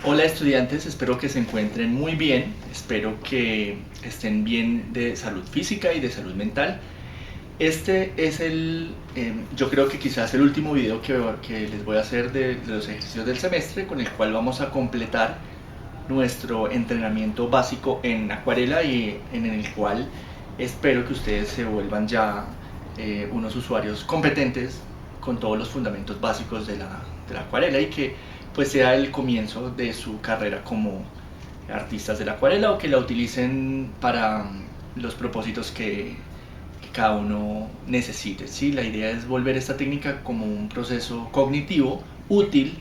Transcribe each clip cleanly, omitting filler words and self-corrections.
Hola estudiantes, espero que se encuentren muy bien, espero que estén bien de salud física y de salud mental. Este es yo creo que quizás el último video que les voy a hacer de los ejercicios del semestre, con el cual vamos a completar nuestro entrenamiento básico en acuarela y en el cual espero que ustedes se vuelvan ya unos usuarios competentes con todos los fundamentos básicos de la acuarela y que pues sea el comienzo de su carrera como artistas de la acuarela o que la utilicen para los propósitos que cada uno necesite. ¿Sí? La idea es volver esta técnica como un proceso cognitivo útil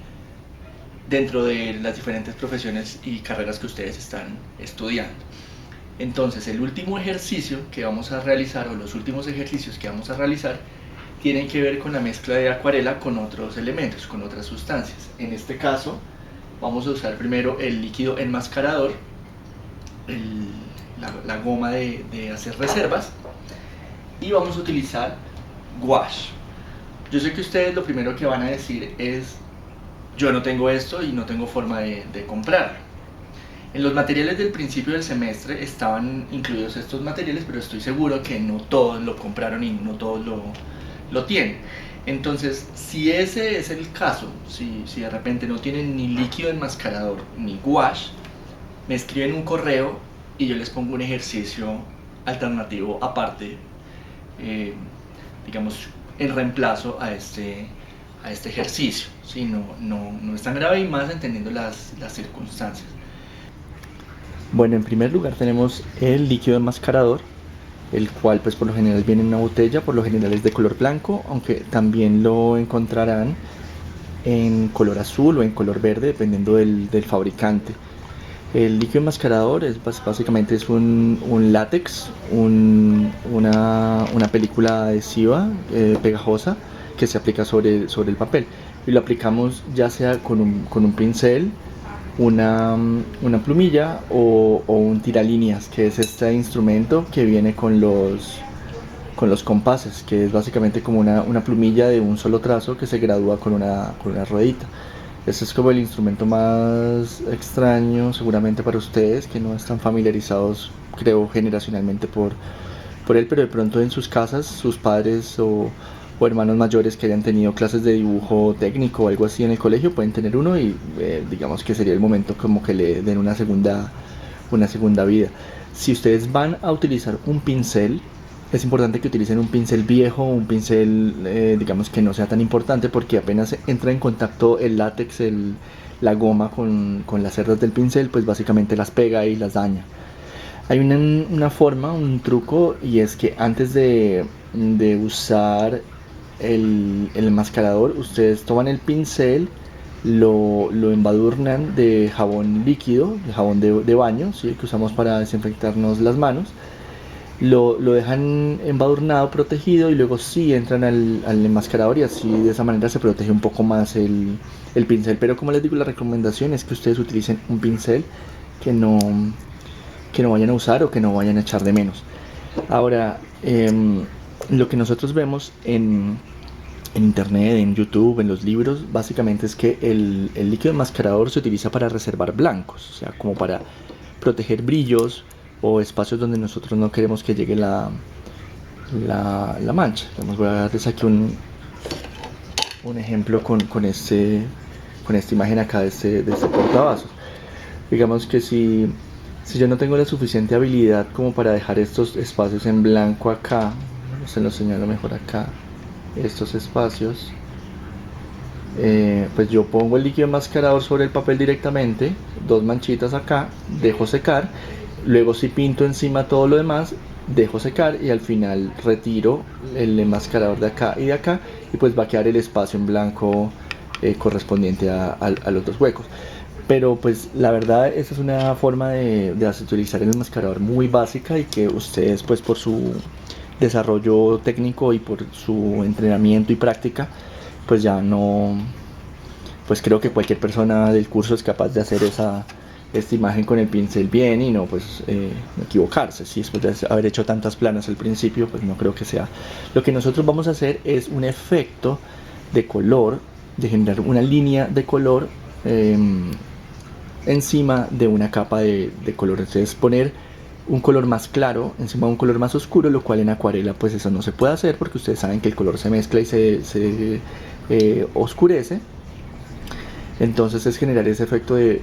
dentro de las diferentes profesiones y carreras que ustedes están estudiando. Entonces, el último ejercicio que vamos a realizar, o los últimos ejercicios que vamos a realizar, tienen que ver con la mezcla de acuarela con otros elementos, con otras sustancias. En este caso, vamos a usar primero el líquido enmascarador, la goma de hacer reservas, y vamos a utilizar gouache. Yo sé que ustedes lo primero que van a decir es: yo no tengo esto y no tengo forma de comprar. En los materiales del principio del semestre estaban incluidos estos materiales, pero estoy seguro que no todos lo compraron y no todos lo tienen. Entonces, si ese es el caso, si de repente no tienen ni líquido enmascarador ni gouache, me escriben un correo y yo les pongo un ejercicio alternativo aparte, eh, digamos, en reemplazo a este ejercicio. ¿Sí? No es tan grave y más entendiendo las circunstancias. Bueno, en primer lugar tenemos el líquido enmascarador, el cual pues por lo general viene en una botella, por lo general es de color blanco, aunque también lo encontrarán en color azul o en color verde dependiendo del fabricante. El líquido enmascarador básicamente es un látex, una película adhesiva pegajosa que se aplica sobre el papel, y lo aplicamos ya sea con un pincel, una plumilla o un tiralíneas, que es este instrumento que viene con los compases, que es básicamente como una plumilla de un solo trazo que se gradúa con una ruedita. Este es como el instrumento más extraño seguramente para ustedes, que no están familiarizados, creo, generacionalmente por él, pero de pronto en sus casas, sus padres o hermanos mayores que hayan tenido clases de dibujo técnico o algo así en el colegio pueden tener uno, y digamos que sería el momento como que le den una segunda vida. Si ustedes van a utilizar un pincel, es importante que utilicen un pincel viejo, un pincel digamos que no sea tan importante, porque apenas entra en contacto el látex, la goma con las cerdas del pincel, pues básicamente las pega y las daña. Hay una forma, un truco, y es que antes de usar el enmascarador, ustedes toman el pincel, lo embadurnan de jabón líquido, de jabón de baño, ¿sí? Que usamos para desinfectarnos las manos. Lo dejan embadurnado, protegido, y luego sí entran al enmascarador, y así de esa manera se protege un poco más el pincel. Pero como les digo, la recomendación es que ustedes utilicen un pincel que no vayan a usar o que no vayan a echar de menos. Ahora, lo que nosotros vemos en internet, en YouTube, en los libros, básicamente es que el líquido enmascarador se utiliza para reservar blancos, o sea, como para proteger brillos o espacios donde nosotros no queremos que llegue la mancha. Vamos, voy a darles aquí un ejemplo con esta imagen acá de este portavasos. Digamos que si yo no tengo la suficiente habilidad como para dejar estos espacios en blanco acá, se los señalo mejor acá, estos espacios, pues yo pongo el líquido enmascarador sobre el papel directamente, dos manchitas acá, dejo secar, luego si pinto encima todo lo demás, dejo secar, y al final retiro el enmascarador de acá y de acá, y pues va a quedar el espacio en blanco correspondiente a los dos huecos. Pero pues la verdad, esa es una forma de utilizar el enmascarador muy básica, y que ustedes pues por su desarrollo técnico y por su entrenamiento y práctica, pues ya no, pues creo que cualquier persona del curso es capaz de hacer esta imagen con el pincel bien y no pues no equivocarse. Si después de haber hecho tantas planas al principio, pues no creo que sea. Lo que nosotros vamos a hacer es un efecto de color, de generar una línea de color encima de una capa de color. Entonces poner un color más claro encima de un color más oscuro, lo cual en acuarela pues eso no se puede hacer porque ustedes saben que el color se mezcla y se oscurece. Entonces es generar ese efecto de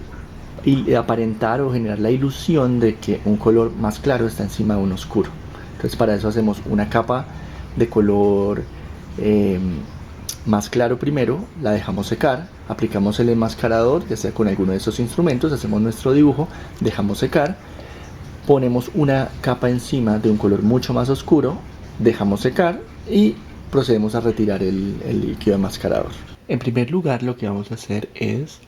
aparentar o generar la ilusión de que un color más claro está encima de un oscuro. Entonces para eso hacemos una capa de color eh, más claro primero, la dejamos secar, aplicamos el enmascarador, ya sea con alguno de esos instrumentos, hacemos nuestro dibujo, dejamos secar, ponemos una capa encima de un color mucho más oscuro, dejamos secar y procedemos a retirar el líquido enmascarador. En primer lugar, lo que vamos a hacer es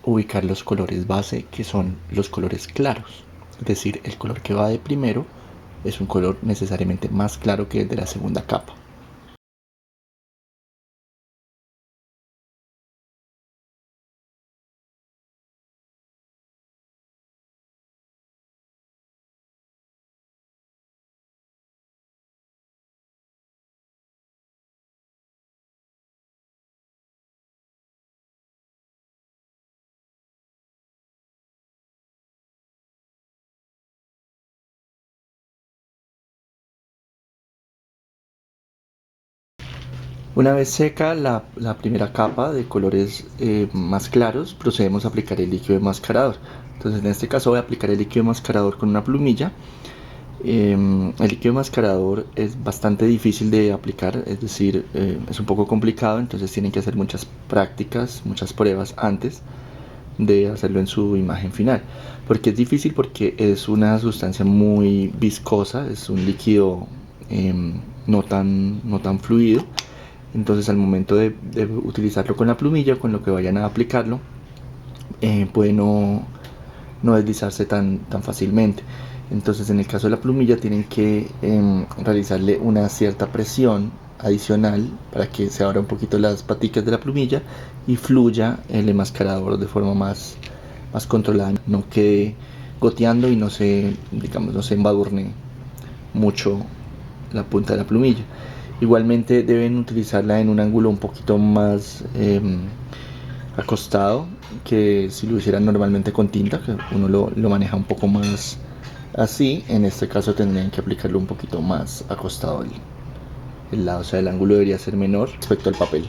ubicar los colores base, que son los colores claros. Es decir, el color que va de primero es un color necesariamente más claro que el de la segunda capa. Una vez seca la primera capa de colores más claros, procedemos a aplicar el líquido enmascarador. Entonces en este caso voy a aplicar el líquido enmascarador con una plumilla. El líquido enmascarador es bastante difícil de aplicar, es decir, es un poco complicado, entonces tienen que hacer muchas prácticas, muchas pruebas antes de hacerlo en su imagen final. ¿Porque es difícil? Porque es una sustancia muy viscosa, es un líquido no tan fluido. Entonces al momento de utilizarlo con la plumilla, con lo que vayan a aplicarlo, puede no deslizarse tan fácilmente. Entonces en el caso de la plumilla tienen que realizarle una cierta presión adicional para que se abra un poquito las paticas de la plumilla y fluya el enmascarador de forma más controlada, no quede goteando y no se embadurne mucho la punta de la plumilla. Igualmente deben utilizarla en un ángulo un poquito más acostado que si lo hicieran normalmente con tinta, que uno lo maneja un poco más así. En este caso tendrían que aplicarlo un poquito más acostado el lado, o sea, el ángulo debería ser menor respecto al papel.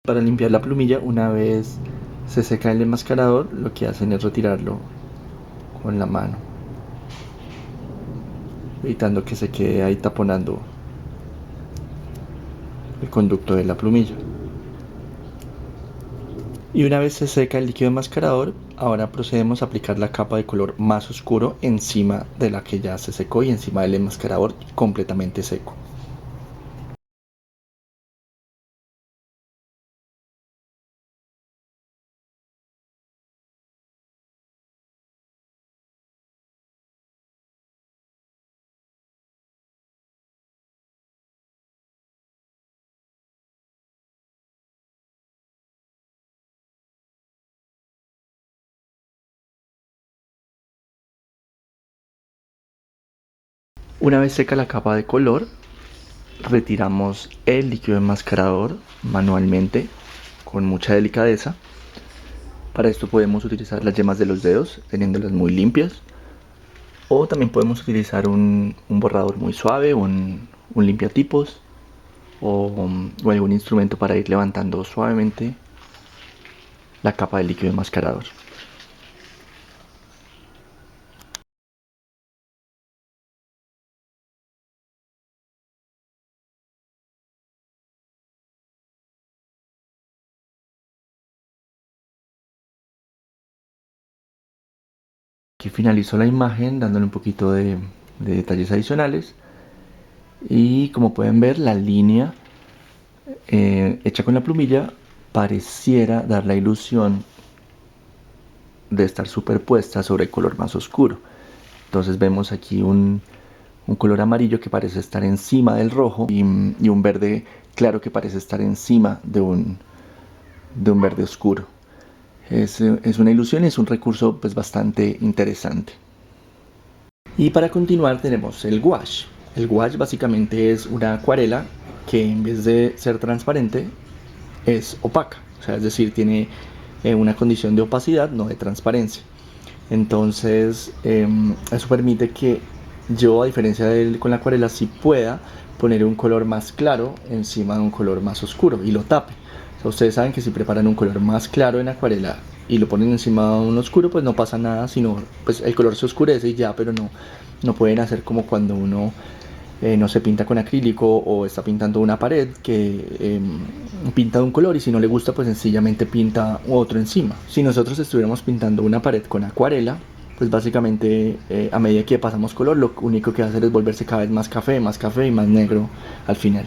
Para limpiar la plumilla, una vez se seca el enmascarador, lo que hacen es retirarlo con la mano, evitando que se quede ahí taponando el conducto de la plumilla. Y una vez se seca el líquido enmascarador, ahora procedemos a aplicar la capa de color más oscuro encima de la que ya se secó y encima del enmascarador completamente seco. Una vez seca la capa de color, retiramos el líquido enmascarador manualmente con mucha delicadeza. Para esto podemos utilizar las yemas de los dedos, teniéndolas muy limpias. O también podemos utilizar un borrador muy suave, un limpiatipos o algún instrumento para ir levantando suavemente la capa de líquido enmascarador. Aquí finalizo la imagen dándole un poquito de detalles adicionales y como pueden ver la línea hecha con la plumilla pareciera dar la ilusión de estar superpuesta sobre el color más oscuro. Entonces vemos aquí un color amarillo que parece estar encima del rojo y un verde claro que parece estar encima de un verde oscuro. Es una ilusión y es un recurso pues bastante interesante. Y para continuar tenemos el gouache. El gouache básicamente es una acuarela que en vez de ser transparente es opaca, o sea, es decir, tiene una condición de opacidad, no de transparencia. Entonces, eso permite que yo, a diferencia de con la acuarela, sí pueda poner un color más claro encima de un color más oscuro y lo tape. O sea, ustedes saben que si preparan un color más claro en acuarela y lo ponen encima de un oscuro, pues no pasa nada, sino pues el color se oscurece y ya, pero no pueden hacer como cuando uno no se pinta con acrílico o está pintando una pared que pinta de un color y si no le gusta pues sencillamente pinta otro encima. Si nosotros estuviéramos pintando una pared con acuarela, pues básicamente a medida que pasamos color lo único que va a hacer es volverse cada vez más café y más negro al final.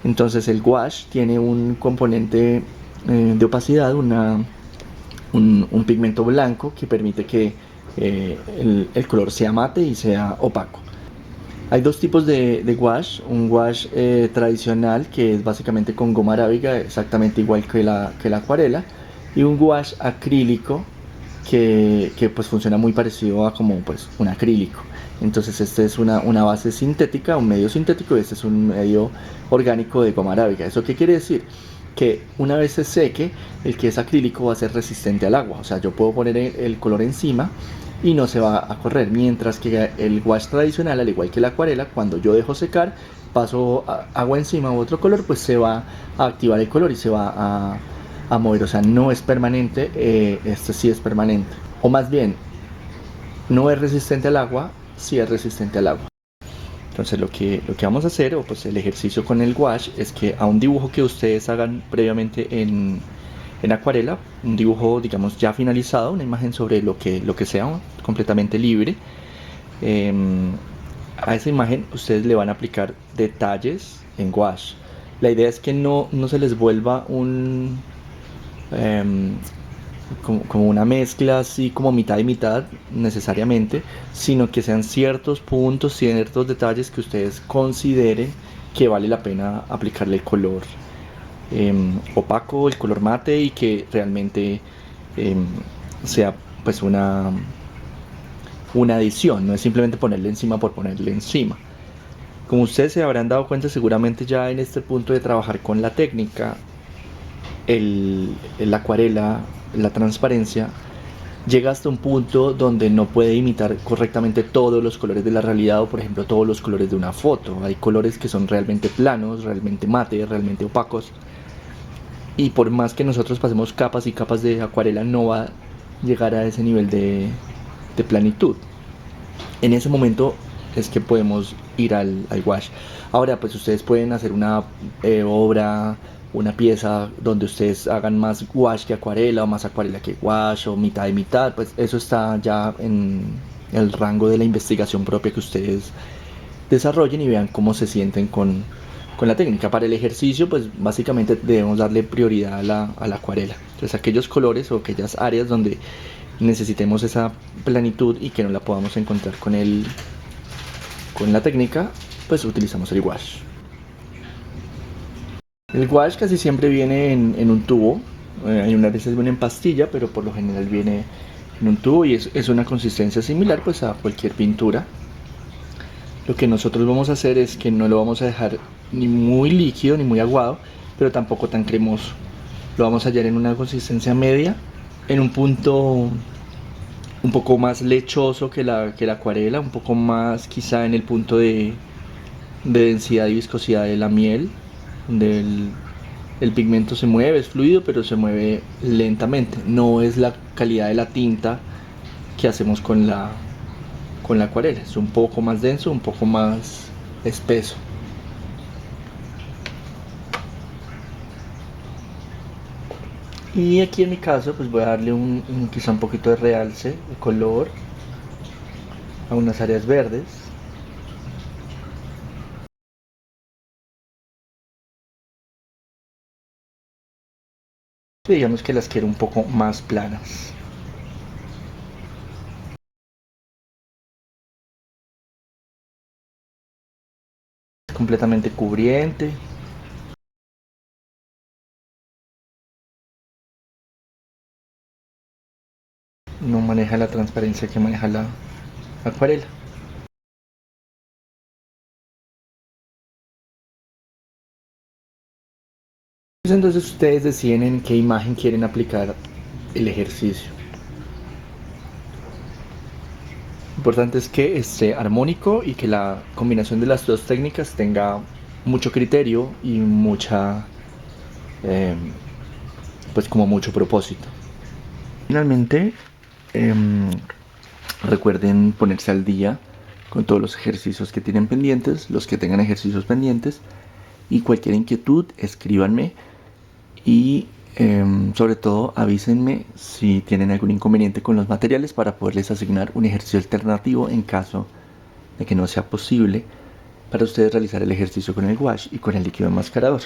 Entonces el gouache tiene un componente de opacidad, un pigmento blanco que permite que el color sea mate y sea opaco. Hay dos tipos de gouache, un gouache tradicional que es básicamente con goma arábiga, exactamente igual que la acuarela, y un gouache acrílico que pues funciona muy parecido a como pues un acrílico. Entonces este es una base sintética, un medio sintético y este es un medio orgánico de goma arábiga. ¿Eso qué quiere decir? Que una vez se seque, el que es acrílico va a ser resistente al agua. O sea, yo puedo poner el color encima y no se va a correr. Mientras que el gouache tradicional, al igual que la acuarela, cuando yo dejo secar, paso agua encima u otro color, pues se va a activar el color y se va a mover. O sea, no es permanente, este sí es permanente. O más bien, no es resistente al agua, sí es resistente al agua. Entonces lo que vamos a hacer, o pues el ejercicio con el gouache, es que a un dibujo que ustedes hagan previamente en acuarela, un dibujo digamos ya finalizado, una imagen sobre lo que sea, completamente libre, eh, a esa imagen ustedes le van a aplicar detalles en gouache. La idea es que no se les vuelva eh, como una mezcla así como mitad y mitad necesariamente, sino que sean ciertos puntos, ciertos detalles que ustedes consideren que vale la pena aplicarle el color opaco, el color mate y que realmente eh, sea pues una adición, no es simplemente ponerle encima por ponerle encima. Como ustedes se habrán dado cuenta seguramente ya en este punto de trabajar con la técnica, el acuarela, la transparencia, llega hasta un punto donde no puede imitar correctamente todos los colores de la realidad o por ejemplo todos los colores de una foto. Hay colores que son realmente planos, realmente mate, realmente opacos y por más que nosotros pasemos capas y capas de acuarela no va a llegar a ese nivel de planitud. En ese momento es que podemos ir al gouache. Ahora pues ustedes pueden hacer una obra, una pieza donde ustedes hagan más gouache que acuarela o más acuarela que gouache o mitad y mitad, pues eso está ya en el rango de la investigación propia que ustedes desarrollen y vean cómo se sienten con la técnica. Para el ejercicio pues básicamente debemos darle prioridad a la acuarela. Entonces aquellos colores o aquellas áreas donde necesitemos esa planitud y que no la podamos encontrar con la técnica, pues utilizamos el gouache. El gouache casi siempre viene en un tubo, hay unas veces viene en pastilla, pero por lo general viene en un tubo y es una consistencia similar pues a cualquier pintura. Lo que nosotros vamos a hacer es que no lo vamos a dejar ni muy líquido ni muy aguado, pero tampoco tan cremoso. Lo vamos a hallar en una consistencia media, en un punto un poco más lechoso que la acuarela, un poco más quizá en el punto de densidad y viscosidad de la miel, donde el pigmento se mueve, es fluido, pero se mueve lentamente. No es la calidad de la tinta que hacemos con la acuarela, es un poco más denso, un poco más espeso. Y aquí en mi caso pues voy a darle quizá un poquito de realce, de color a unas áreas verdes. Digamos que las quiero un poco más planas. Completamente cubriente. No maneja la transparencia que maneja la acuarela. Pues entonces ustedes deciden en qué imagen quieren aplicar el ejercicio. Lo importante es que esté armónico y que la combinación de las dos técnicas tenga mucho criterio y mucha, eh, pues como mucho propósito. Finalmente, em, recuerden ponerse al día con todos los ejercicios que tienen pendientes, los que tengan ejercicios pendientes, y cualquier inquietud, escríbanme y sobre todo avísenme si tienen algún inconveniente con los materiales para poderles asignar un ejercicio alternativo en caso de que no sea posible para ustedes realizar el ejercicio con el wash y con el líquido enmascarador.